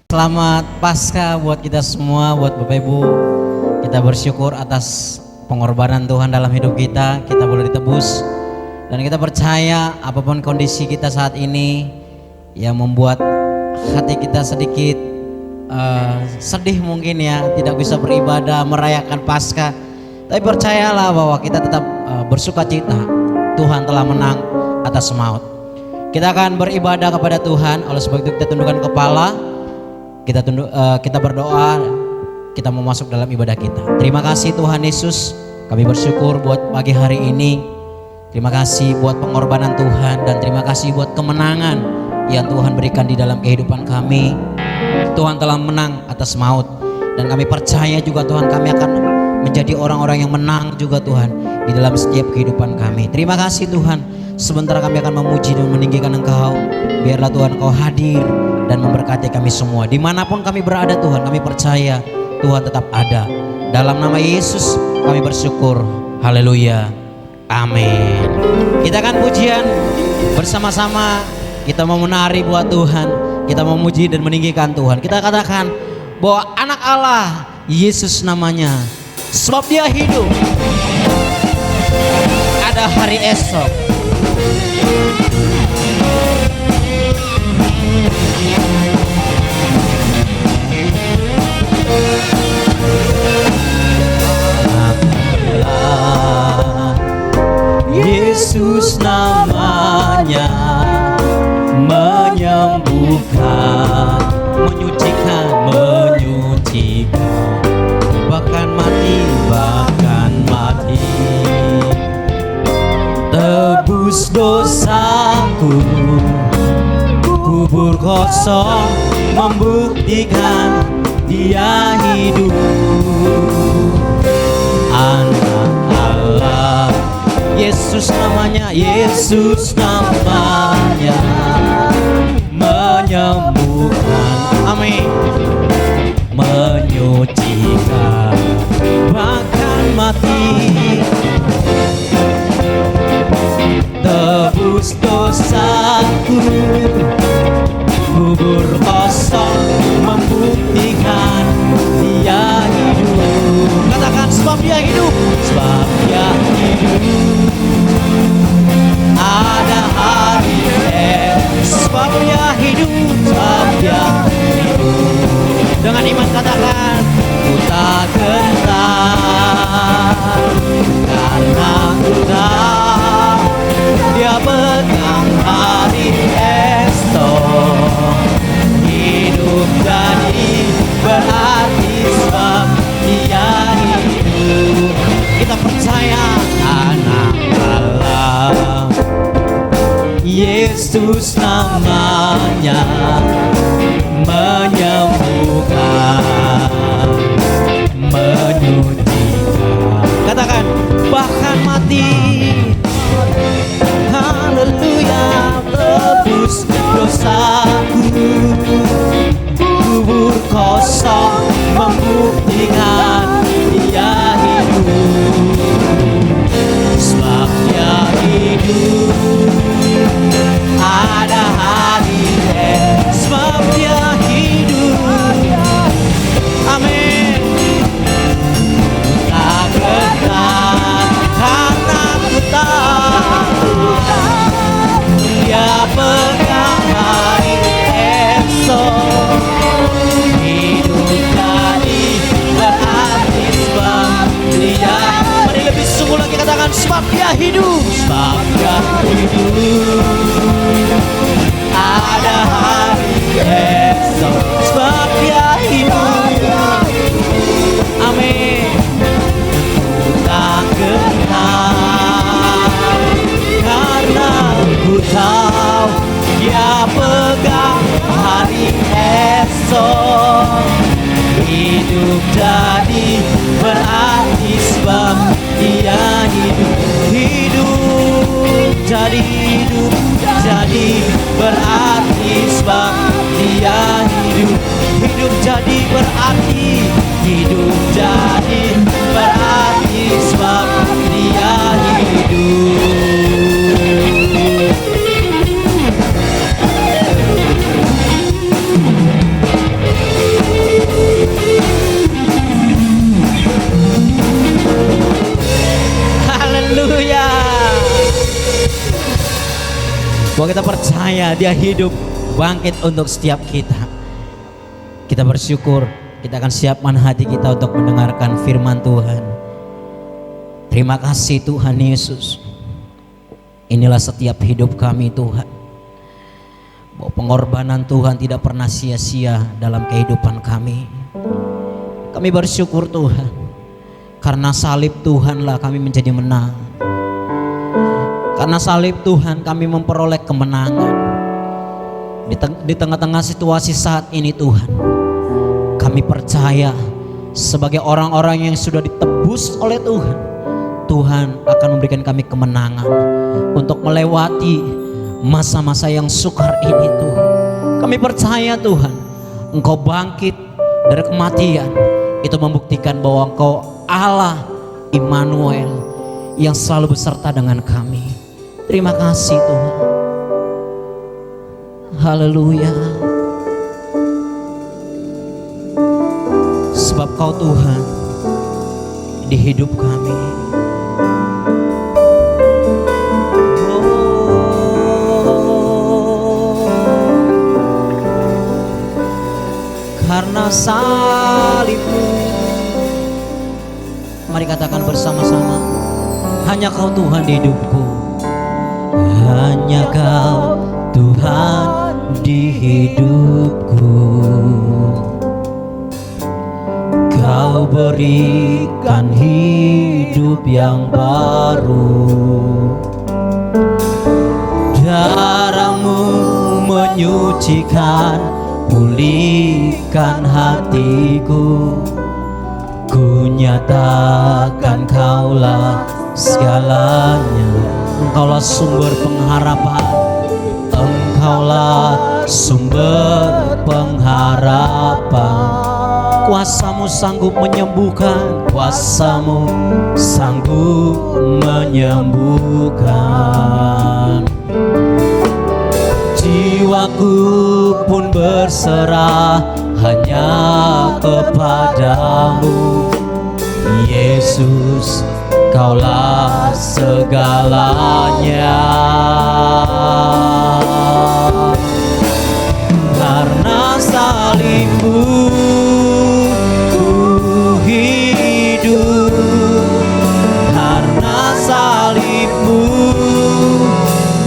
Selamat Paskah buat kita semua, buat Bapak Ibu. Kita bersyukur atas pengorbanan Tuhan dalam hidup kita. Kita boleh ditebus. Dan kita percaya apapun kondisi kita saat ini yang membuat hati kita sedikit sedih mungkin ya, tidak bisa beribadah, merayakan Paskah. Tapi percayalah bahwa kita tetap bersuka cita. Tuhan telah menang atas maut. Kita akan beribadah kepada Tuhan. Oleh sebab itu kita tundukkan kepala. Kita berdoa, kita mau masuk dalam ibadah kita. Terima kasih Tuhan Yesus, kami bersyukur buat pagi hari ini. Terima kasih buat pengorbanan Tuhan, dan terima kasih buat kemenangan yang Tuhan berikan di dalam kehidupan kami. Tuhan telah menang atas maut, dan kami percaya juga Tuhan, kami akan menjadi orang-orang yang menang juga Tuhan di dalam setiap kehidupan kami. Terima kasih Tuhan, sebentar kami akan memuji dan meninggikan Engkau. Biarlah Tuhan Engkau hadir dan memberkati kami semua. Dimanapun kami berada Tuhan, kami percaya Tuhan tetap ada. Dalam nama Yesus kami bersyukur. Haleluya. Amin. Kita akan pujian bersama-sama. Kita mau menari buat Tuhan. Kita mau memuji dan meninggikan Tuhan. Kita katakan bahwa anak Allah, Yesus namanya, sebab Dia hidup. Ada hari esok. Yesus namanya, menyembuhkan, menyucikan, bahkan mati, tebus dosaku, kubur kosong membuktikan Dia hidup. Anak Allah, Yesus namanya, Yesus namanya, menyembuhkan, amin, menyucikan, bahkan mati, tebus dosaku, kubur kosong membuktikan Dia hidup. Katakan sebab Dia hidup, sebab Dia hidup. Ada hari sebab Dia hidup, sebab Dia hidup. Dengan iman katakan, ku tak gentar, karena ku tahu Dia pegang hari esok. Hidup jadi berarti sebab Dia hidup. Kita percaya anak Allah, Yesus namanya, menyembuhkan, menyucikan. Katakan bahkan mati. Haleluya, tebus dosaku, kubur kosong membuktikan Dia hidup. Sebab Dia hidup, ada hari sebab Dia hidup. Amin. Tak gentar karena ku tahu Dia pegang hari esok. Hidup jadi berarti sebab Dia. Mari lebih sungguh lagi katakan sebab Dia hidup, sebab Dia hidup. Ada hari esok sebab Dia hidup. Amin. Ku tak gentar karena ku tahu Dia pegang hari esok. Hidup jadi berarti sebab Dia hidup. Hidup jadi hidup Bahwa kita percaya Dia hidup, bangkit untuk setiap kita. Kita bersyukur, kita akan siapkan hati kita untuk mendengarkan firman Tuhan. Terima kasih Tuhan Yesus. Inilah setiap hidup kami Tuhan. Bahwa pengorbanan Tuhan tidak pernah sia-sia dalam kehidupan kami. Kami bersyukur Tuhan, karena salib Tuhanlah kami menjadi menang. Karena salib Tuhan kami memperoleh kemenangan. Di tengah-tengah situasi saat ini Tuhan, kami percaya sebagai orang-orang yang sudah ditebus oleh Tuhan, Tuhan akan memberikan kami kemenangan untuk melewati masa-masa yang sukar ini Tuhan. Kami percaya Tuhan, Engkau bangkit dari kematian. Itu membuktikan bahwa Engkau Allah Immanuel yang selalu beserta dengan kami. Terima kasih Tuhan. Haleluya. Sebab Kau Tuhan di hidup kami. Karena salib-Mu, mari katakan bersama-sama, hanya Kau Tuhan di hidupku. Hanya Kau Tuhan di hidupku. Kau berikan hidup yang baru. Darah-Mu menyucikan, pulihkan hatiku. Ku nyatakan Kaulah segalanya. Engkaulah sumber pengharapan, Engkaulah sumber pengharapan. Kuasa-Mu sanggup menyembuhkan, Kuasa-Mu sanggup menyembuhkan. Jiwaku pun berserah hanya kepadamu, Yesus, Kaulah segalanya. Karena salib-Mu ku hidup. Karena salib-Mu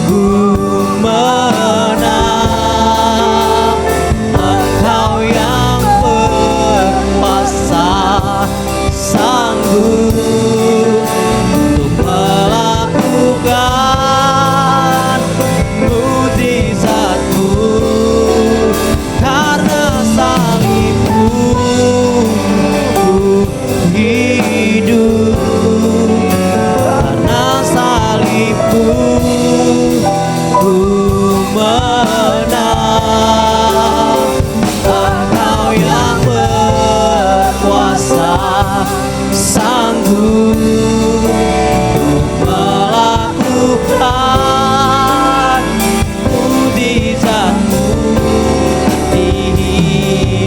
ku menang. Engkau yang berkuasa, sanggup untuk melakukan mukjizat-Mu. Karena salib-Mu ku hidup. Karena salib-Mu ku menang. Engkau yang berkuasa, sanggup untuk melakukan mukjizat-Mu di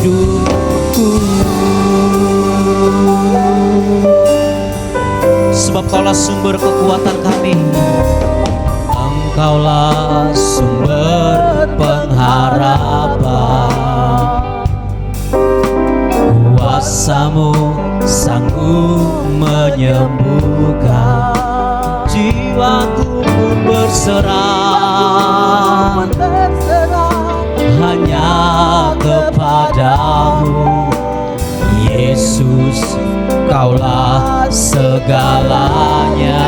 hidupku. Sebab Kaulah sumber kekuatan kami, Engkaulah sumber pengharapan. Kuasa-Mu sanggup menyembuhkan. Jiwaku pun berserah hanya kepadamu, Yesus, Kaulah segalanya.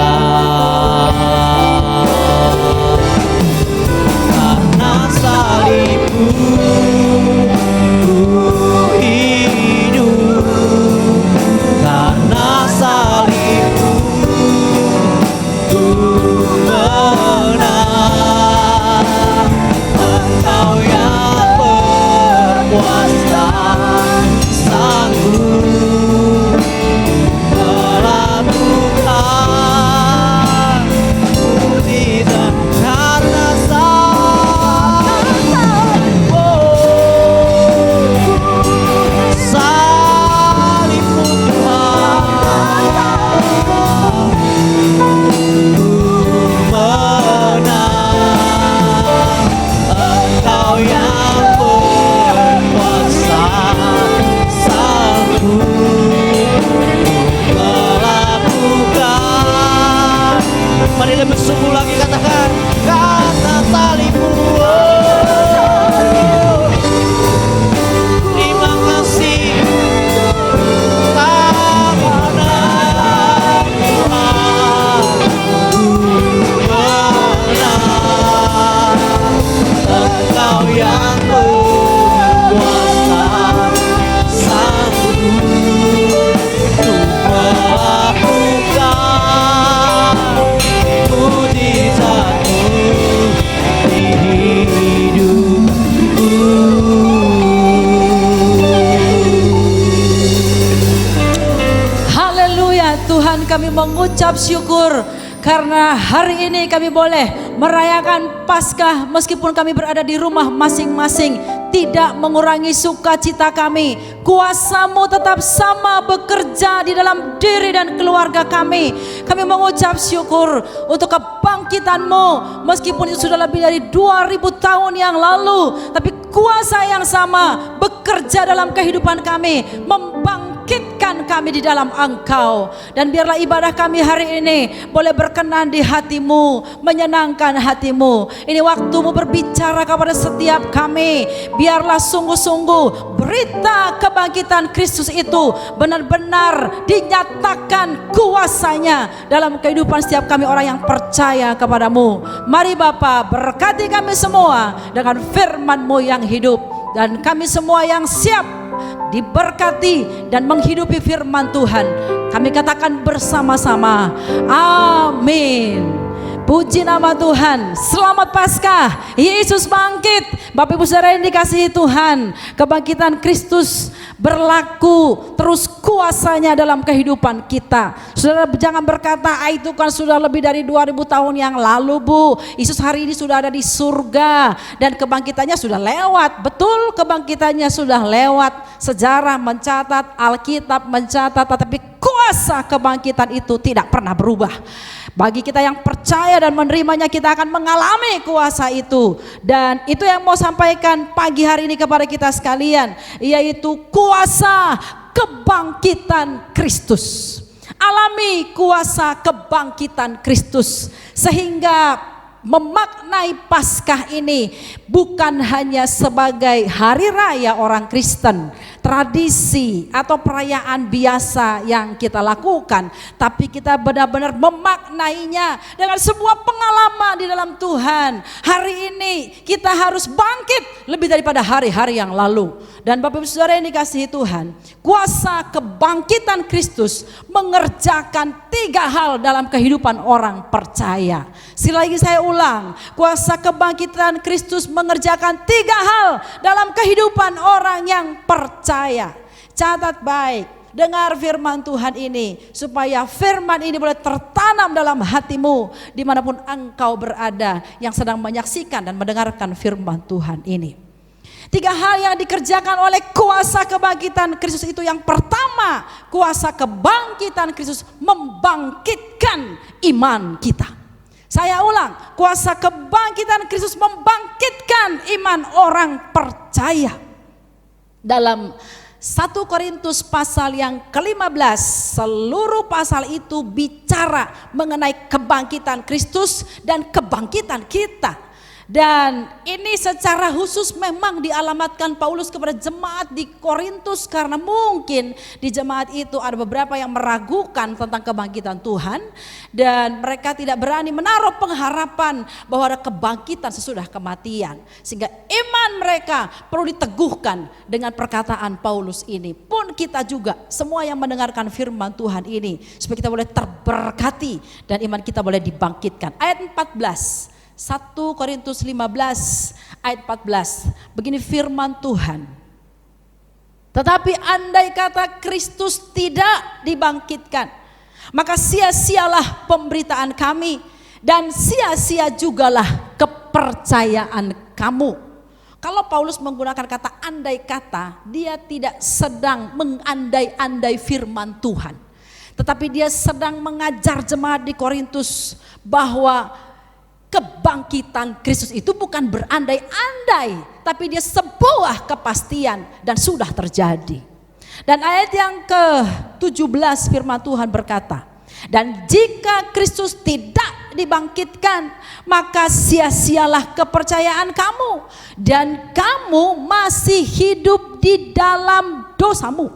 Karena salib-Mu ku hidup. Karena salib-Mu ku menang. Engkau yang berkuasa, sanggup melakukan mukjizat. Karena salib-Mu Tuhan ku menang. kami mengucap syukur karena hari ini kami boleh merayakan Paskah meskipun kami berada di rumah masing-masing. Tidak mengurangi sukacita kami. Kuasa-Mu tetap sama bekerja di dalam diri dan keluarga kami. Kami mengucap syukur untuk kebangkitan-Mu meskipun itu sudah lebih dari 2000 tahun yang lalu, tapi kuasa yang sama bekerja dalam kehidupan kami, membangkitkan kami di dalam Engkau. Dan biarlah ibadah kami hari ini boleh berkenan di hati-Mu, menyenangkan hati-Mu. Ini waktu-Mu berbicara kepada setiap kami. Biarlah sungguh-sungguh berita kebangkitan Kristus itu benar-benar dinyatakan kuasanya dalam kehidupan setiap kami orang yang percaya kepadamu. Mari Bapa, berkati kami semua dengan firman-Mu yang hidup, dan kami semua yang siap diberkati dan menghidupi firman Tuhan. Kami katakan bersama-sama, amin. Puji nama Tuhan. Selamat Paskah, Yesus bangkit. Bapak Ibu Saudara yang dikasihi Tuhan, kebangkitan Kristus berlaku terus kuasanya dalam kehidupan kita. Saudara jangan berkata, itu kan sudah lebih dari 2000 tahun yang lalu Bu. Yesus hari ini sudah ada di surga dan kebangkitannya sudah lewat. Betul, kebangkitannya sudah lewat. Sejarah mencatat, Alkitab mencatat, tetapi kuasa kebangkitan itu tidak pernah berubah. Bagi kita yang percaya dan menerimanya, kita akan mengalami kuasa itu. Dan itu yang mau sampaikan pagi hari ini kepada kita sekalian, yaitu kuasa kebangkitan Kristus. Alami kuasa kebangkitan Kristus, sehingga memaknai Paskah ini bukan hanya sebagai hari raya orang Kristen, tradisi atau perayaan biasa yang kita lakukan, tapi kita benar-benar memaknainya dengan sebuah pengalaman di dalam Tuhan. Hari ini kita harus bangkit lebih daripada hari-hari yang lalu. Dan Bapak Ibu Saudara yang dikasihi Tuhan, kuasa kebangkitan Kristus mengerjakan 3 hal dalam kehidupan orang percaya. Sekali lagi saya ulang, kuasa kebangkitan Kristus mengerjakan 3 hal dalam kehidupan orang yang percaya. Catat baik, dengar firman Tuhan ini, supaya firman ini boleh tertanam dalam hatimu dimanapun engkau berada yang sedang menyaksikan dan mendengarkan firman Tuhan ini. 3 hal yang dikerjakan oleh kuasa kebangkitan Kristus itu, yang pertama, kuasa kebangkitan Kristus membangkitkan iman kita. Saya ulang, kuasa kebangkitan Kristus membangkitkan iman orang percaya. Dalam 1 Korintus pasal yang ke-15, seluruh pasal itu bicara mengenai kebangkitan Kristus dan kebangkitan kita. Dan ini secara khusus memang dialamatkan Paulus kepada jemaat di Korintus, karena mungkin di jemaat itu ada beberapa yang meragukan tentang kebangkitan Tuhan, dan mereka tidak berani menaruh pengharapan bahwa ada kebangkitan sesudah kematian, sehingga iman mereka perlu diteguhkan dengan perkataan Paulus ini. Pun kita juga semua yang mendengarkan firman Tuhan ini, supaya kita boleh terberkati dan iman kita boleh dibangkitkan. Ayat 14, 1 Korintus 15 ayat 14, begini firman Tuhan. Tetapi andai kata Kristus tidak dibangkitkan, maka sia-sialah pemberitaan kami, dan sia-sia jugalah kepercayaan kamu. Kalau Paulus menggunakan kata andai kata, dia tidak sedang mengandai-andai firman Tuhan, tetapi dia sedang mengajar jemaat di Korintus bahwa kebangkitan Kristus itu bukan berandai-andai, tapi dia sebuah kepastian dan sudah terjadi. Dan ayat yang ke-17 firman Tuhan berkata, dan jika Kristus tidak dibangkitkan, maka sia-sialah kepercayaan kamu, dan kamu masih hidup di dalam dosamu.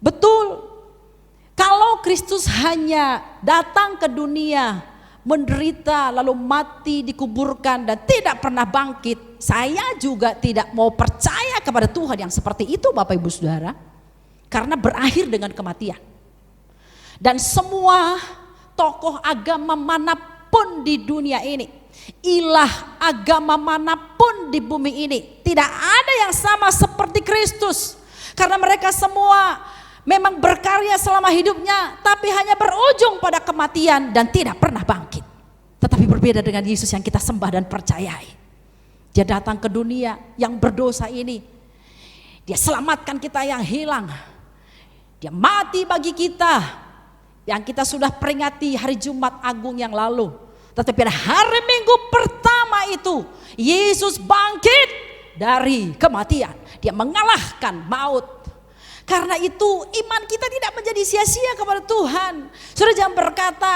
Betul, kalau Kristus hanya datang ke dunia, menderita, lalu mati, dikuburkan, dan tidak pernah bangkit, saya juga tidak mau percaya kepada Tuhan yang seperti itu, Bapak Ibu Saudara, karena berakhir dengan kematian. Dan semua tokoh agama manapun di dunia ini, ilah agama manapun di bumi ini, tidak ada yang sama seperti Kristus, karena mereka semua memang berkarya selama hidupnya, tapi hanya berujung pada kematian dan tidak pernah bangkit. Tetapi berbeda dengan Yesus yang kita sembah dan percayai. Dia datang ke dunia yang berdosa ini. Dia selamatkan kita yang hilang. Dia mati bagi kita yang kita sudah peringati hari Jumat Agung yang lalu. Tetapi pada hari Minggu pertama itu Yesus bangkit dari kematian. Dia mengalahkan maut. Karena itu iman kita tidak menjadi sia-sia kepada Tuhan. Saudara jangan berkata,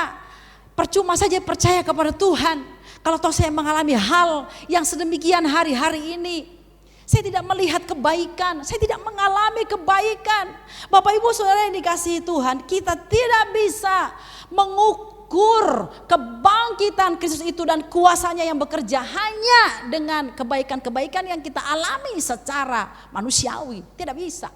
percuma saja percaya kepada Tuhan. Kalau toh saya mengalami hal yang sedemikian hari-hari ini, saya tidak melihat kebaikan, saya tidak mengalami kebaikan. Bapak Ibu Saudara yang dikasihi Tuhan, kita tidak bisa mengukur kebangkitan Kristus itu dan kuasanya yang bekerja hanya dengan kebaikan-kebaikan yang kita alami secara manusiawi. Tidak bisa.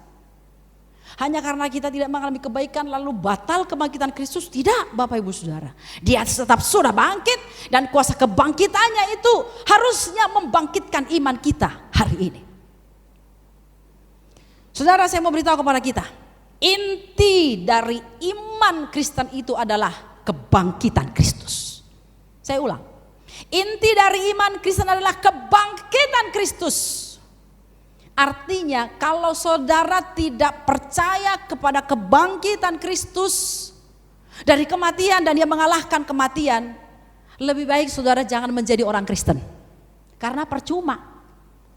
Hanya karena kita tidak mengalami kebaikan lalu batal kebangkitan Kristus. Tidak, Bapak Ibu Saudara. Dia tetap sudah bangkit dan kuasa kebangkitannya itu harusnya membangkitkan iman kita hari ini. Saudara, saya mau beritahu kepada kita, inti dari iman Kristen itu adalah kebangkitan Kristus. Saya ulang, inti dari iman Kristen adalah kebangkitan Kristus. Artinya kalau saudara tidak percaya kepada kebangkitan Kristus dari kematian dan dia mengalahkan kematian, lebih baik saudara jangan menjadi orang Kristen. Karena percuma,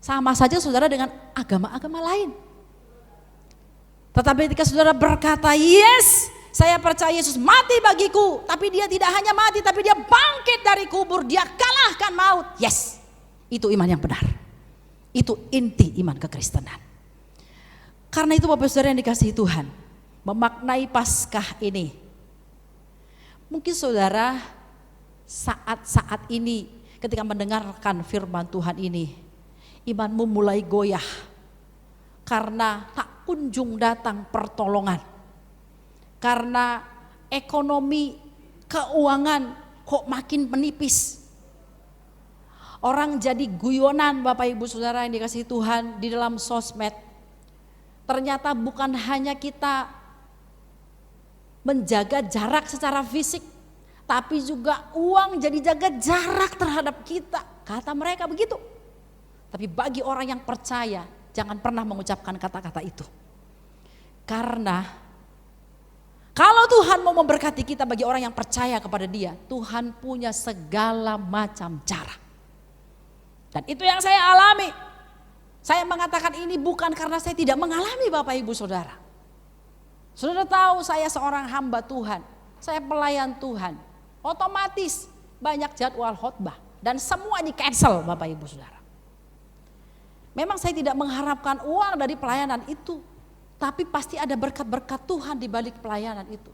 sama saja saudara dengan agama-agama lain. Tetapi ketika saudara berkata, yes, saya percaya Yesus mati bagiku, tapi dia tidak hanya mati, tapi dia bangkit dari kubur, dia kalahkan maut. Yes, itu iman yang benar. Itu inti iman kekristenan. Karena itu Bapak Saudara yang dikasihi Tuhan, memaknai Paskah ini, mungkin saudara saat-saat ini ketika mendengarkan firman Tuhan ini, imanmu mulai goyah karena tak kunjung datang pertolongan. Karena ekonomi, keuangan kok makin menipis. Orang jadi guyonan Bapak Ibu Saudara yang dikasihi Tuhan di dalam sosmed. Ternyata bukan hanya kita menjaga jarak secara fisik, tapi juga uang jadi jaga jarak terhadap kita. Kata mereka begitu. Tapi bagi orang yang percaya, jangan pernah mengucapkan kata-kata itu. Karena kalau Tuhan mau memberkati kita bagi orang yang percaya kepada Dia, Tuhan punya segala macam cara. Dan itu yang saya alami. Saya mengatakan ini bukan karena saya tidak mengalami Bapak Ibu Saudara. Saudara tahu saya seorang hamba Tuhan. Saya pelayan Tuhan. Otomatis banyak jadwal khotbah. Dan semua di cancel Bapak Ibu Saudara. Memang saya tidak mengharapkan uang dari pelayanan itu. Tapi pasti ada berkat-berkat Tuhan di balik pelayanan itu.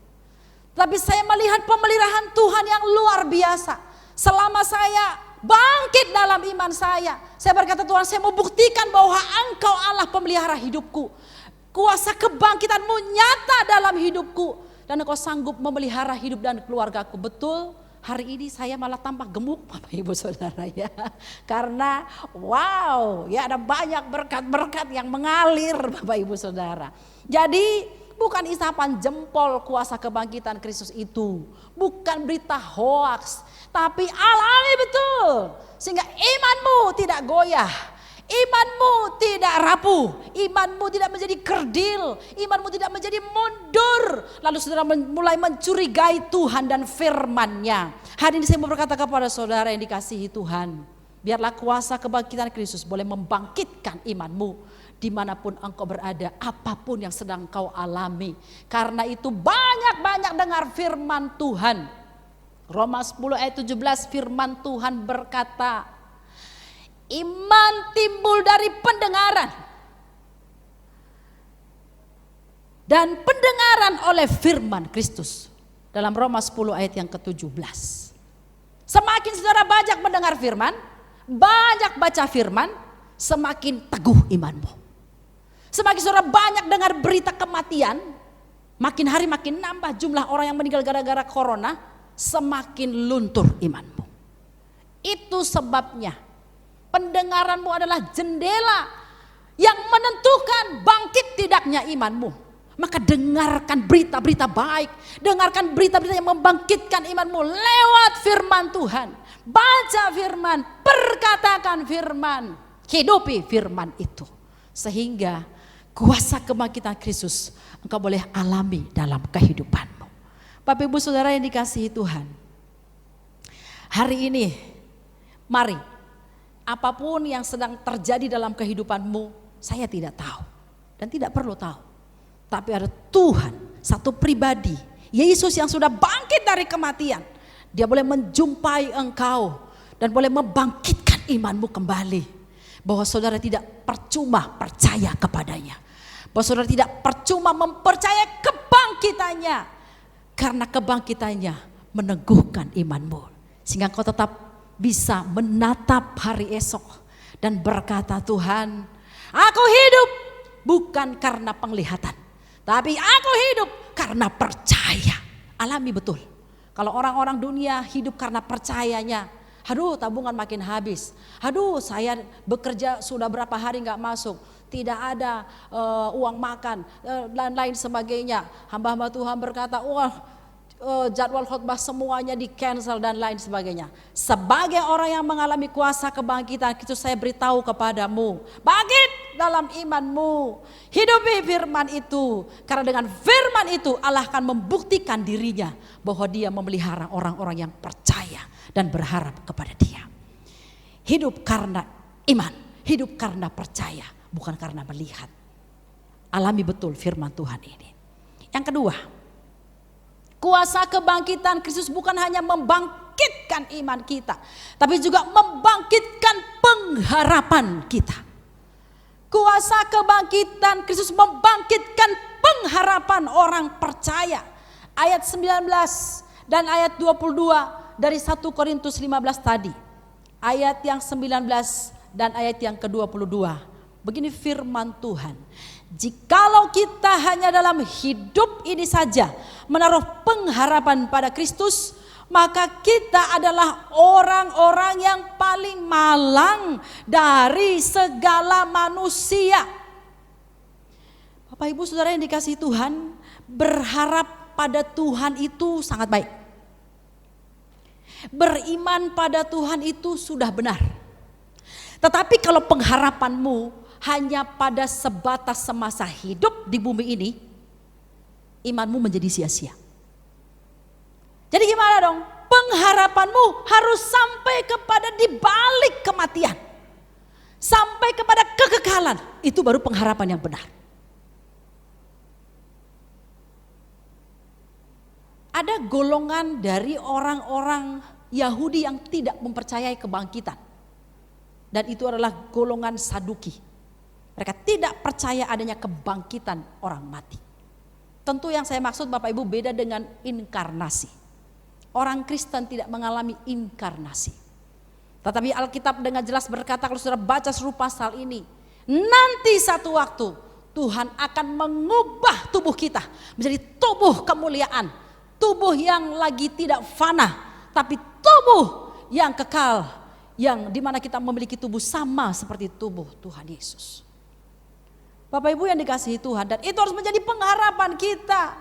Tapi saya melihat pemeliharaan Tuhan yang luar biasa. Selama saya bangkit dalam iman saya berkata, Tuhan, saya mau buktikan bahwa Engkau Allah pemelihara hidupku. Kuasa kebangkitanmu nyata dalam hidupku. Dan Engkau sanggup memelihara hidup dan keluargaku. Betul, hari ini saya malah tampak gemuk Bapak Ibu Saudara ya. Karena wow, ya ada banyak berkat-berkat yang mengalir Bapak Ibu Saudara. Jadi bukan isapan jempol kuasa kebangkitan Kristus itu. Bukan berita hoaks. Tapi alami betul. Sehingga imanmu tidak goyah. Imanmu tidak rapuh. Imanmu tidak menjadi kerdil. Imanmu tidak menjadi mundur. Lalu saudara mulai mencurigai Tuhan dan firman-Nya. Hari ini saya mau berkata kepada saudara yang dikasihi Tuhan. Biarlah kuasa kebangkitan Kristus boleh membangkitkan imanmu. Dimanapun engkau berada, apapun yang sedang kau alami. Karena itu banyak-banyak dengar firman Tuhan. Roma 10 ayat 17 firman Tuhan berkata, iman timbul dari pendengaran. Dan pendengaran oleh firman Kristus. Dalam Roma 10 ayat yang ke-17. Semakin saudara banyak mendengar firman, banyak baca firman, semakin teguh imanmu. Semakin saudara banyak dengar berita kematian, makin hari makin nambah jumlah orang yang meninggal gara-gara corona, semakin luntur imanmu. Itu sebabnya pendengaranmu adalah jendela yang menentukan bangkit tidaknya imanmu. Maka dengarkan berita-berita baik, dengarkan berita-berita yang membangkitkan imanmu lewat firman Tuhan. Baca firman, perkatakan firman, hidupi firman itu. Sehingga kuasa kebangkitan Kristus engkau boleh alami dalam kehidupanmu. Bapak Ibu Saudara yang dikasihi Tuhan, hari ini mari, apapun yang sedang terjadi dalam kehidupanmu, saya tidak tahu dan tidak perlu tahu. Tapi ada Tuhan, satu pribadi, Yesus yang sudah bangkit dari kematian. Dia boleh menjumpai engkau dan boleh membangkitkan imanmu kembali. Bahwa saudara tidak percuma percaya kepadanya. Bahwa saudara tidak percuma mempercayai kebangkitannya. Karena kebangkitannya meneguhkan imanmu. Sehingga kau tetap bisa menatap hari esok dan berkata, Tuhan, aku hidup bukan karena penglihatan, tapi aku hidup karena percaya. Alami betul. Kalau orang-orang dunia hidup karena percayanya, aduh tabungan makin habis, aduh saya bekerja sudah berapa hari gak masuk, tidak ada uang makan dan lain sebagainya. Hamba-hamba Tuhan berkata, wah jadwal khotbah semuanya di cancel dan lain sebagainya. Sebagai orang yang mengalami kuasa kebangkitan, itu saya beritahu kepadamu, bangkit dalam imanmu, hidupi firman itu. Karena dengan firman itu Allah akan membuktikan dirinya bahwa dia memelihara orang-orang yang percaya dan berharap kepada dia. Hidup karena iman, hidup karena percaya, bukan karena melihat. Alami betul firman Tuhan ini. Yang kedua, kuasa kebangkitan Kristus bukan hanya membangkitkan iman kita, tapi juga membangkitkan pengharapan kita. Kuasa kebangkitan Kristus membangkitkan pengharapan orang percaya. Ayat 19 dan ayat 22 dari 1 Korintus 15 tadi. Ayat yang 19 dan ayat yang ke-22. Begini firman Tuhan. Jikalau kita hanya dalam hidup ini saja menaruh pengharapan pada Kristus, maka kita adalah orang-orang yang paling malang dari segala manusia. Bapak Ibu Saudara yang dikasihi Tuhan, berharap pada Tuhan itu sangat baik. Beriman pada Tuhan itu sudah benar. Tetapi kalau pengharapanmu hanya pada sebatas semasa hidup di bumi ini, imanmu menjadi sia-sia. Jadi gimana dong? Pengharapanmu harus sampai kepada di balik kematian. Sampai kepada kekekalan. Itu baru pengharapan yang benar. Ada golongan dari orang-orang Yahudi yang tidak mempercayai kebangkitan. Dan itu adalah golongan Saduki. Mereka tidak percaya adanya kebangkitan orang mati. Tentu yang saya maksud Bapak Ibu beda dengan inkarnasi. Orang Kristen tidak mengalami inkarnasi. Tetapi Alkitab dengan jelas berkata, kalau saudara baca seluruh pasal ini, nanti satu waktu Tuhan akan mengubah tubuh kita menjadi tubuh kemuliaan. Tubuh yang lagi tidak fana, tapi tubuh yang kekal, yang dimana kita memiliki tubuh sama seperti tubuh Tuhan Yesus. Bapak Ibu yang dikasihi Tuhan, dan itu harus menjadi pengharapan kita.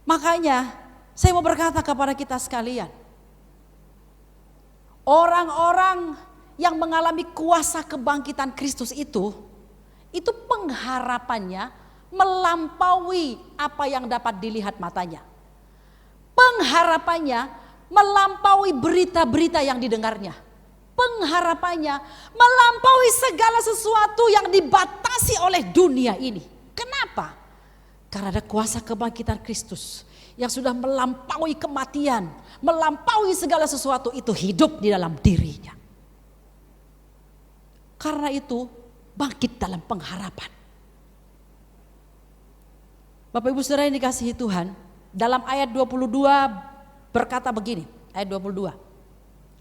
Makanya saya mau berkata kepada kita sekalian, orang-orang yang mengalami kuasa kebangkitan Kristus itu pengharapannya melampaui apa yang dapat dilihat matanya. Pengharapannya melampaui berita-berita yang didengarnya. Pengharapannya melampaui segala sesuatu yang dibatasi oleh dunia ini. Kenapa? Karena ada kuasa kebangkitan Kristus yang sudah melampaui kematian, melampaui segala sesuatu, itu hidup di dalam dirinya. Karena itu bangkit dalam pengharapan. Bapak Ibu Saudara yang dikasihi Tuhan, dalam ayat 22 berkata begini, ayat 22.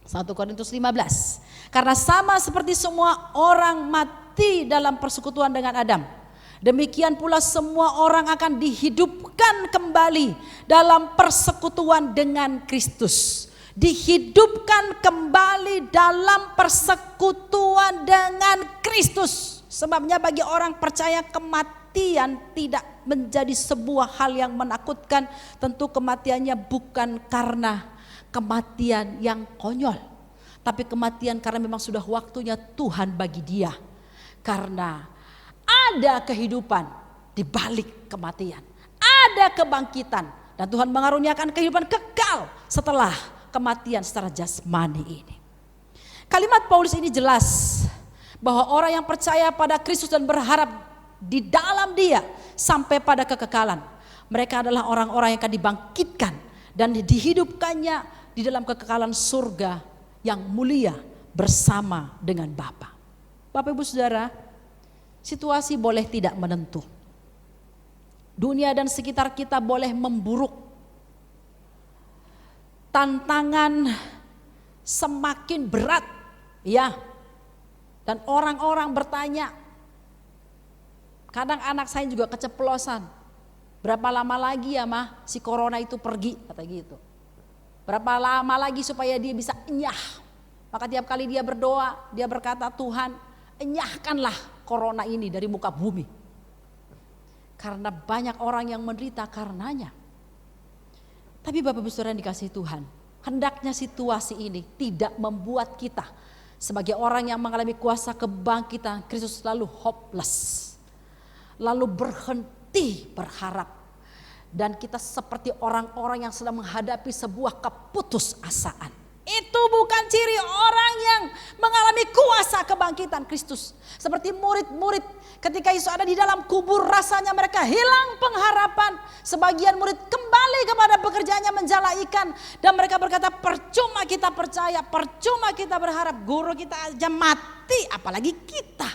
1 Korintus 15. Karena sama seperti semua orang mati dalam persekutuan dengan Adam, demikian pula semua orang akan dihidupkan kembali dalam persekutuan dengan Kristus. Dihidupkan kembali dalam persekutuan dengan Kristus. Sebabnya bagi orang percaya kematian tidak menjadi sebuah hal yang menakutkan. Tentu kematiannya bukan karena kematian yang konyol, tapi kematian karena memang sudah waktunya Tuhan bagi dia. Karena ada kehidupan di balik kematian, ada kebangkitan, dan Tuhan mengaruniakan kehidupan kekal setelah kematian secara jasmani ini. Kalimat Paulus ini jelas bahwa orang yang percaya pada Kristus dan berharap di dalam Dia sampai pada kekekalan, mereka adalah orang-orang yang akan dibangkitkan dan dihidupkannya di dalam kekekalan surga yang mulia bersama dengan Bapa. Bapak Ibu Saudara, situasi boleh tidak menentu. Dunia dan sekitar kita boleh memburuk. Tantangan semakin berat, ya. Dan orang-orang bertanya, kadang anak saya juga keceplosan, berapa lama lagi ya mah si corona itu pergi, kata gitu. Berapa lama lagi supaya dia bisa enyah. Maka tiap kali dia berdoa, dia berkata, Tuhan enyahkanlah corona ini dari muka bumi. Karena banyak orang yang menderita karenanya. Tapi Bapak Ibu Saudara yang dikasihi Tuhan, hendaknya situasi ini tidak membuat kita sebagai orang yang mengalami kuasa kebangkitan Kristus lalu hopeless, lalu berhenti berharap. Dan kita seperti orang-orang yang sedang menghadapi sebuah keputusasaan. Itu bukan ciri orang yang mengalami kuasa kebangkitan Kristus. Seperti murid-murid ketika Yesus ada di dalam kubur, rasanya mereka hilang pengharapan. Sebagian murid kembali kepada pekerjaannya menjala ikan. Dan mereka berkata, percuma kita percaya, percuma kita berharap, guru kita aja mati, apalagi kita.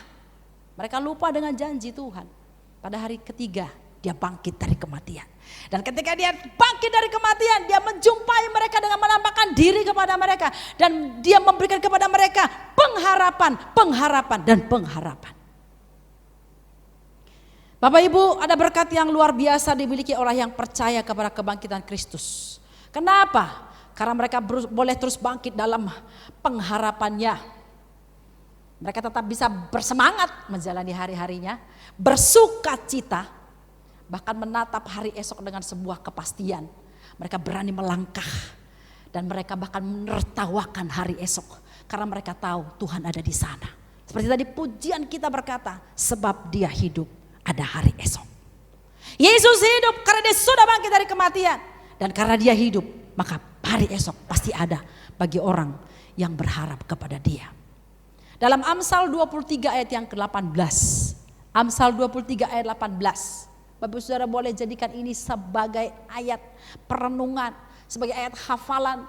Mereka lupa dengan janji Tuhan. Pada hari ketiga dia bangkit dari kematian. Dan ketika dia bangkit dari kematian, dia menjumpai mereka dengan menampakkan diri kepada mereka. Dan dia memberikan kepada mereka pengharapan, pengharapan, dan pengharapan. Bapak Ibu, ada berkat yang luar biasa dimiliki oleh yang percaya kepada kebangkitan Kristus. Kenapa? Karena mereka boleh terus bangkit dalam pengharapannya. Mereka tetap bisa bersemangat menjalani hari-harinya, bersuka cita, bahkan menatap hari esok dengan sebuah kepastian. Mereka berani melangkah dan mereka bahkan menertawakan hari esok karena mereka tahu Tuhan ada di sana. Seperti tadi pujian kita berkata, sebab Dia hidup, ada hari esok. Yesus hidup karena Dia sudah bangkit dari kematian, dan karena Dia hidup maka hari esok pasti ada bagi orang yang berharap kepada Dia. Dalam Amsal 23 ayat yang ke-18, Amsal 23 ayat 18, Bapak Saudara boleh jadikan ini sebagai ayat perenungan, sebagai ayat hafalan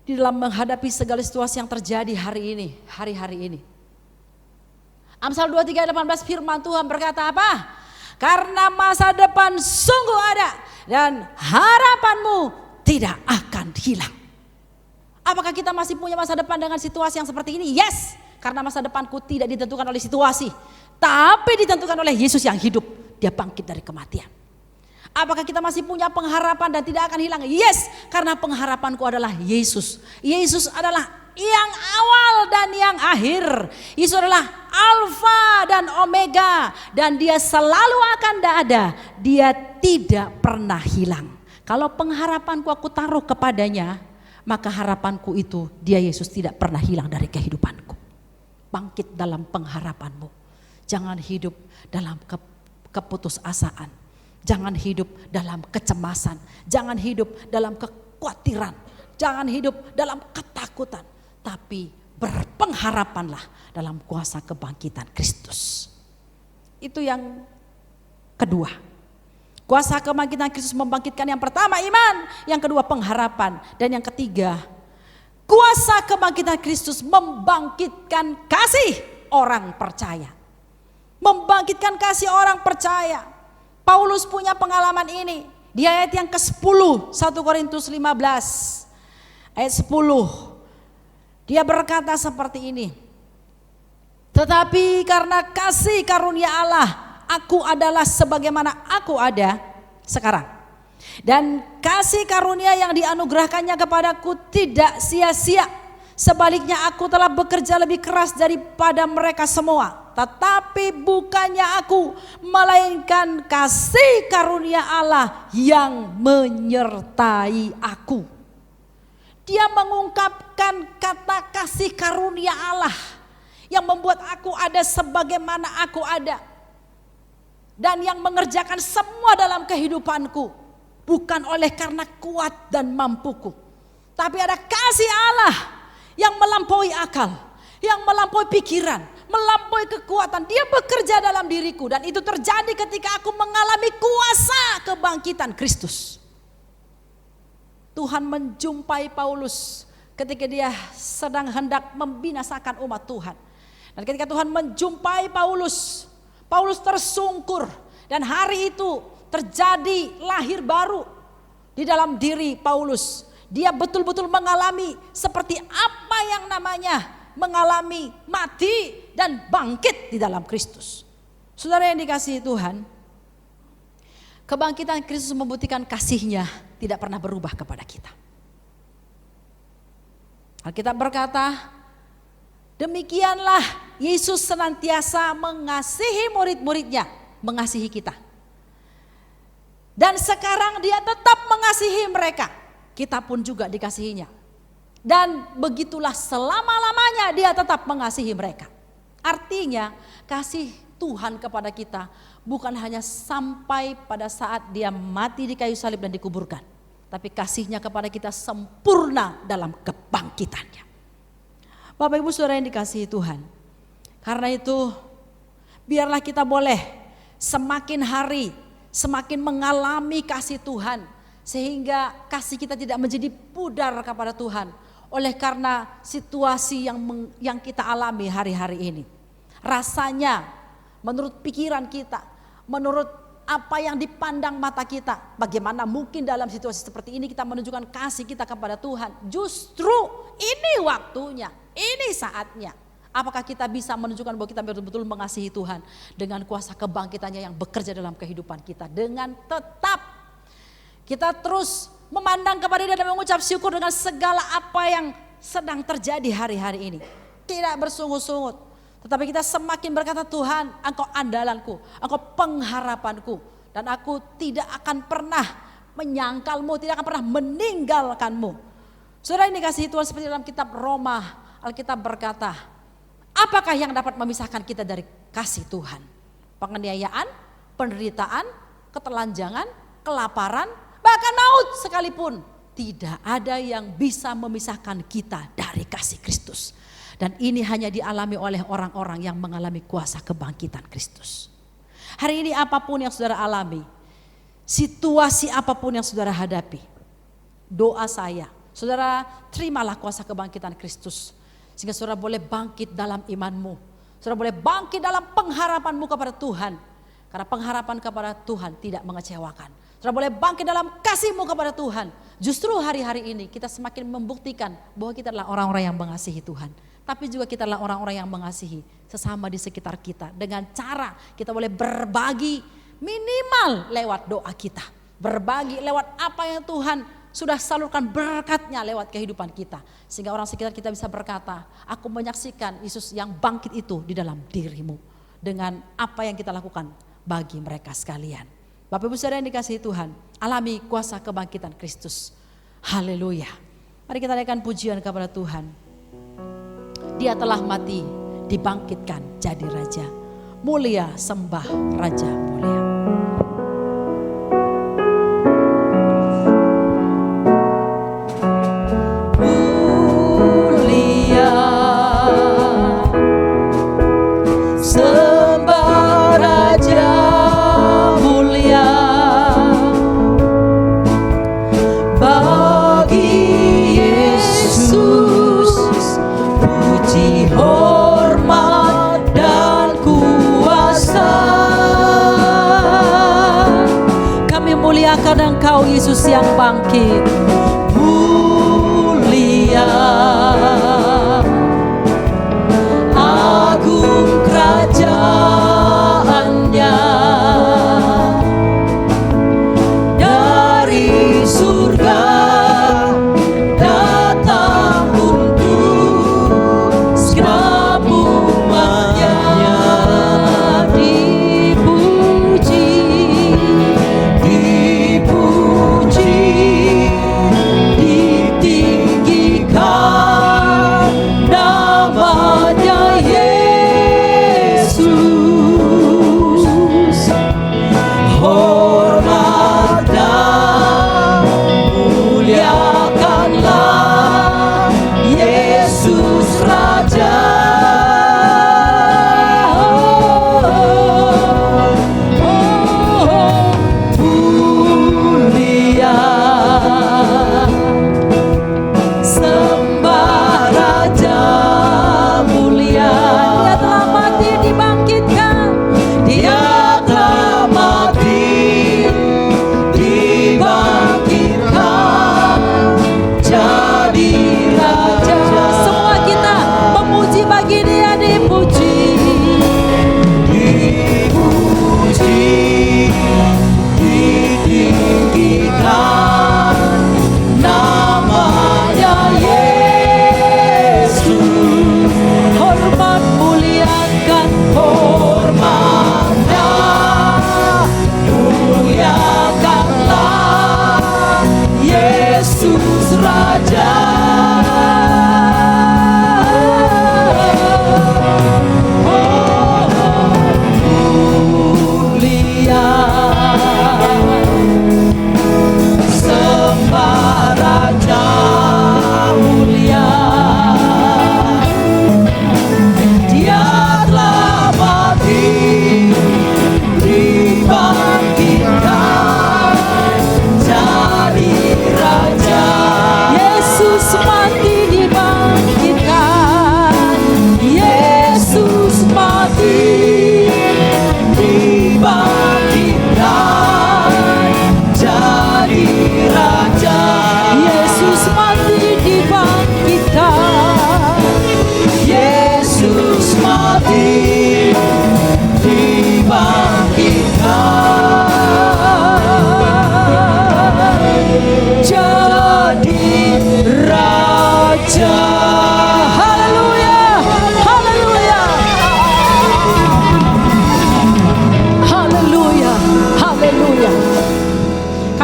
di dalam menghadapi segala situasi yang terjadi hari ini, hari-hari ini. Amsal 23 ayat 18, firman Tuhan berkata apa? Karena masa depan sungguh ada dan harapanmu tidak akan hilang. Apakah kita masih punya masa depan dengan situasi yang seperti ini? Yes, karena masa depanku tidak ditentukan oleh situasi, tapi ditentukan oleh Yesus yang hidup. Dia bangkit dari kematian. Apakah kita masih punya pengharapan dan tidak akan hilang? Yes, karena pengharapanku adalah Yesus. Yesus adalah yang awal dan yang akhir. Yesus adalah Alfa dan Omega, dan Dia selalu akan ada. Dia tidak pernah hilang. Kalau pengharapanku aku taruh kepadanya, maka harapanku itu Dia Yesus tidak pernah hilang dari kehidupanku. Bangkit dalam pengharapanmu. Jangan hidup dalam keputusasaan. Jangan hidup dalam kecemasan. Jangan hidup dalam kekhawatiran. Jangan hidup dalam ketakutan. Tapi berpengharapanlah dalam kuasa kebangkitan Kristus. Itu yang kedua. Kuasa kebangkitan Kristus membangkitkan yang pertama iman, yang kedua pengharapan, dan yang ketiga kuasa kebangkitan Kristus membangkitkan kasih orang percaya. Membangkitkan kasih orang percaya. Paulus punya pengalaman ini di ayat yang ke-10, 1 Korintus 15 ayat 10. Dia berkata seperti ini. Tetapi karena kasih karunia Allah, aku adalah sebagaimana aku ada sekarang. Dan kasih karunia yang dianugerahkannya kepadaku tidak sia-sia. Sebaliknya aku telah bekerja lebih keras daripada mereka semua. tetapi bukannya aku, melainkan kasih karunia Allah yang menyertai aku. Dia mengungkapkan kata kasih karunia Allah yang membuat aku ada sebagaimana aku ada. Dan yang mengerjakan semua dalam kehidupanku bukan oleh karena kuat dan mampuku, tapi ada kasih Allah yang melampaui akal, yang melampaui pikiran, melampaui kekuatan. Dia bekerja dalam diriku, dan itu terjadi ketika aku mengalami kuasa kebangkitan Kristus. Tuhan menjumpai Paulus ketika dia sedang hendak membinasakan umat Tuhan. Dan ketika Tuhan menjumpai Paulus, Paulus tersungkur, dan hari itu terjadi lahir baru di dalam diri Paulus. Dia betul-betul mengalami seperti apa yang namanya mengalami mati dan bangkit di dalam Kristus. Saudara yang dikasihi Tuhan, kebangkitan Kristus membuktikan kasih-Nya tidak pernah berubah kepada kita. Alkitab berkata, demikianlah Yesus senantiasa mengasihi murid-muridnya, mengasihi kita. Dan sekarang dia tetap mengasihi mereka, kita pun juga dikasihinya. Dan begitulah selama-lamanya dia tetap mengasihi mereka. Artinya kasih Tuhan kepada kita bukan hanya sampai pada saat dia mati di kayu salib dan dikuburkan, tapi kasih-Nya kepada kita sempurna dalam kebangkitannya. Bapak Ibu Saudara yang dikasihi Tuhan, karena itu biarlah kita boleh semakin hari semakin mengalami kasih Tuhan, sehingga kasih kita tidak menjadi pudar kepada Tuhan oleh karena situasi yang kita alami hari-hari ini. Rasanya menurut pikiran kita, menurut apa yang dipandang mata kita, bagaimana mungkin dalam situasi seperti ini kita menunjukkan kasih kita kepada Tuhan. Justru ini waktunya, ini saatnya. Apakah kita bisa menunjukkan bahwa kita betul-betul mengasihi Tuhan dengan kuasa kebangkitannya yang bekerja dalam kehidupan kita, dengan tetap kita terus memandang kepada Dia dan mengucap syukur dengan segala apa yang sedang terjadi hari-hari ini. Tidak bersungut-sungut, tetapi kita semakin berkata, Tuhan, Engkau andalanku, Engkau pengharapanku, dan aku tidak akan pernah menyangkalmu, tidak akan pernah meninggalkanmu. Saudara ini kasih Tuhan, seperti dalam kitab Roma, Alkitab berkata, apakah yang dapat memisahkan kita dari kasih Tuhan? Penganiayaan, penderitaan, ketelanjangan, kelaparan, bahkan maut sekalipun. Tidak ada yang bisa memisahkan kita dari kasih Kristus. Dan ini hanya dialami oleh orang-orang yang mengalami kuasa kebangkitan Kristus. Hari ini apapun yang saudara alami, situasi apapun yang saudara hadapi, doa saya, saudara terimalah kuasa kebangkitan Kristus. Sehingga saudara boleh bangkit dalam imanmu, saudara boleh bangkit dalam pengharapanmu kepada Tuhan. Karena pengharapan kepada Tuhan tidak mengecewakan. Saudara boleh bangkit dalam kasihmu kepada Tuhan. Justru hari-hari ini kita semakin membuktikan bahwa kita adalah orang-orang yang mengasihi Tuhan. Tapi juga kita adalah orang-orang yang mengasihi sesama di sekitar kita. Dengan cara kita boleh berbagi minimal lewat doa kita. Berbagi lewat apa yang Tuhan sudah salurkan berkat-Nya lewat kehidupan kita. Sehingga orang sekitar kita bisa berkata, aku menyaksikan Yesus yang bangkit itu di dalam dirimu. Dengan apa yang kita lakukan bagi mereka sekalian. Bapak Ibu Saudara yang dikasihi Tuhan, alami kuasa kebangkitan Kristus. Haleluya. Mari kita naikkan pujian kepada Tuhan. Dia telah mati, dibangkitkan jadi Raja. Mulia sembah Raja mulia. Muliakan Engkau Yesus yang bangkit. Mulia, agung kerajaan-Nya, dari surga datang untuk segala umat-Nya.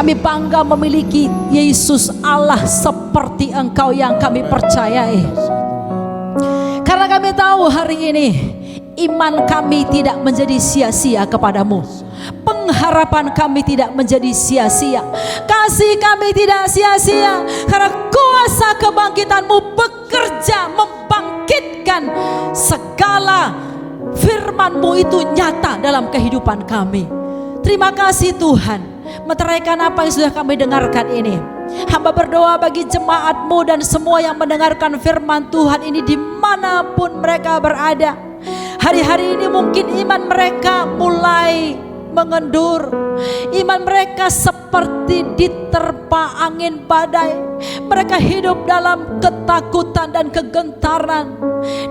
Kami bangga memiliki Yesus Allah seperti Engkau yang kami percayai. Karena kami tahu hari ini iman kami tidak menjadi sia-sia kepadamu. Pengharapan kami tidak menjadi sia-sia. Kasih kami tidak sia-sia. Karena kuasa kebangkitan-Mu bekerja membangkitkan segala firman-Mu itu nyata dalam kehidupan kami. Terima kasih Tuhan. Meteraikan apa yang sudah kami dengarkan ini. Hamba berdoa bagi jemaat-Mu dan semua yang mendengarkan firman Tuhan ini dimanapun mereka berada. Hari-hari ini mungkin iman mereka mulai mengendur. Iman mereka seperti diterpa angin badai. Mereka hidup dalam ketakutan dan kegentaran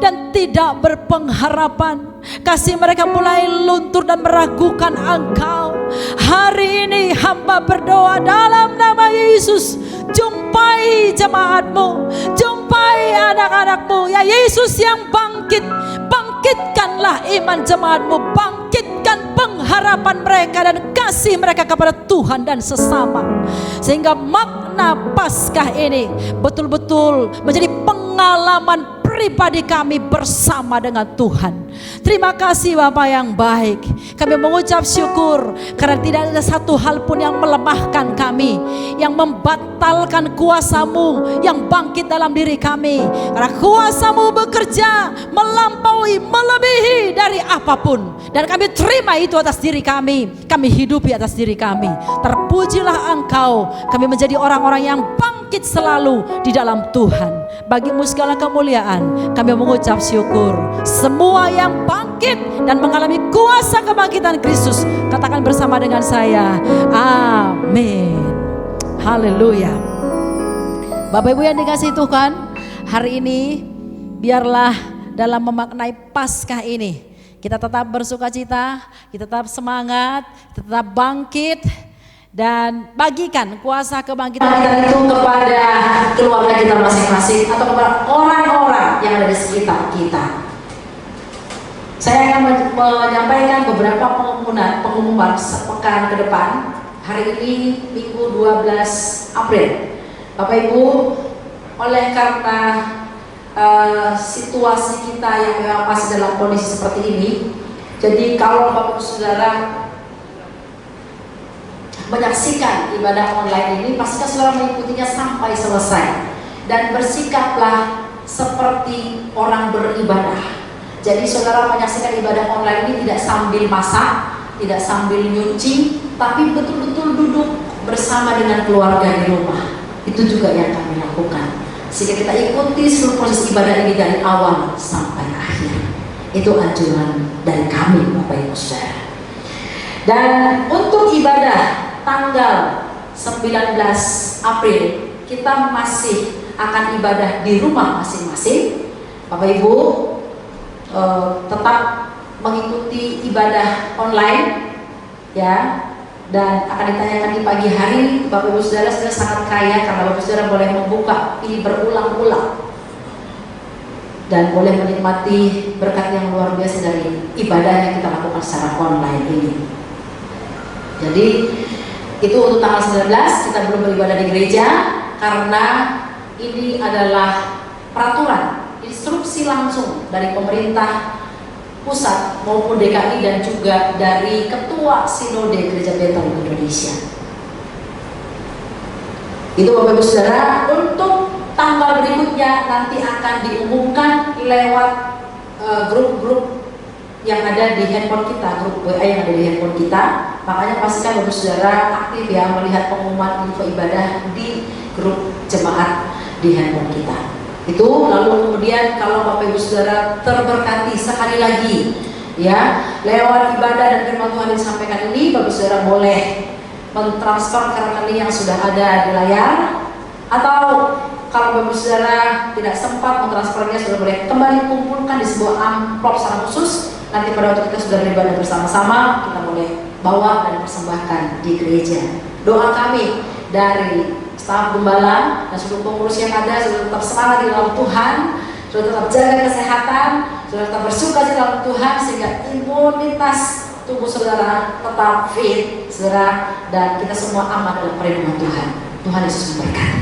dan tidak berpengharapan. Kasih mereka mulai luntur dan meragukan Engkau. Hari ini hamba berdoa dalam nama Yesus, jumpai jemaat-Mu, jumpai anak-anak-Mu. Ya Yesus yang bangkit, bangkitkanlah iman jemaat-Mu, bangkitkan pengharapan mereka dan kasih mereka kepada Tuhan dan sesama. Sehingga makna Paskah ini betul-betul menjadi pengalaman pribadi kami bersama dengan Tuhan. Terima kasih Bapa yang baik. Kami mengucap syukur karena tidak ada satu hal pun yang melemahkan kami, yang membatalkan kuasa-Mu yang bangkit dalam diri kami. Karena kuasa-Mu bekerja melampaui, melebihi dari apapun. Dan kami terima itu atas diri kami. Kami hidupi atas diri kami. Terpujilah Engkau. Kami menjadi orang-orang yang bangkit selalu di dalam Tuhan. Bagimu segala kemuliaan. Kami mengucap syukur. Semua yang bangkit dan mengalami kuasa kebangkitan Kristus, katakan bersama dengan saya, amin. Haleluya. Bapak Ibu yang dikasihi Tuhan, hari ini biarlah dalam memaknai Paskah ini kita tetap bersukacita, kita tetap semangat, kita tetap bangkit dan bagikan kuasa kebangkitan kita itu kepada keluarga kita masing-masing atau kepada orang-orang yang ada di sekitar kita. Saya akan menyampaikan beberapa pengumuman sepekan ke depan. Hari ini Minggu 12 April. Bapak Ibu, oleh karena situasi kita yang memang masih dalam kondisi seperti ini, jadi kalau Bapak Ibu Saudara menyaksikan ibadah online ini, pastikan saudara mengikutinya sampai selesai dan bersikaplah seperti orang beribadah. Jadi saudara menyaksikan ibadah online ini tidak sambil masak, tidak sambil nyuci, tapi betul-betul duduk bersama dengan keluarga di rumah. Itu juga yang kami lakukan. Sehingga kita ikuti seluruh proses ibadah ini dari awal sampai akhir. Itu anjuran dari kami Bapak Ibu Saudara. Dan untuk ibadah tanggal 19 April kita masih akan ibadah di rumah masing-masing. Bapak Ibu tetap mengikuti ibadah online ya, dan akan ditanyakan di pagi hari. Bapak Ibu Saudara sudah sangat kaya karena Bapak Ibu Saudara boleh membuka ini berulang-ulang dan boleh menikmati berkat yang luar biasa dari ibadah yang kita lakukan secara online ini. Jadi itu untuk tanggal 19 kita belum beribadah di gereja karena ini adalah peraturan, instruksi langsung dari pemerintah pusat maupun DKI dan juga dari Ketua Sinode Gereja Betel Indonesia. Itu Bapak Ibu Saudara. Untuk tanggal berikutnya nanti akan diumumkan lewat grup-grup yang ada di handphone kita, grup WA yang ada di handphone kita. Makanya pastikan Bapak Ibu Saudara aktif ya melihat pengumuman info ibadah di grup jemaat di handphone kita. Itu lalu kemudian kalau Bapak Ibu Saudara terberkati sekali lagi ya lewat ibadah dan firman Tuhan yang disampaikan ini, Bapak Ibu Saudara boleh mentransfer ke rekening yang sudah ada di layar, atau kalau Bapak Ibu Saudara tidak sempat mentransfernya, sudah boleh kembali kumpulkan di sebuah amplop secara khusus. Nanti pada waktu kita sudah beribadah bersama-sama, kita boleh bawa dan persembahkan di gereja. Doa kami dari staf gembala dan seluruh pengurus yang ada, sudah tetap semangat di dalam Tuhan, sudah tetap jaga kesehatan, sudah tetap bersuka di dalam Tuhan, sehingga imunitas tubuh saudara tetap fit, saudara, dan kita semua aman dalam perlindungan Tuhan. Tuhan Yesus memberkati.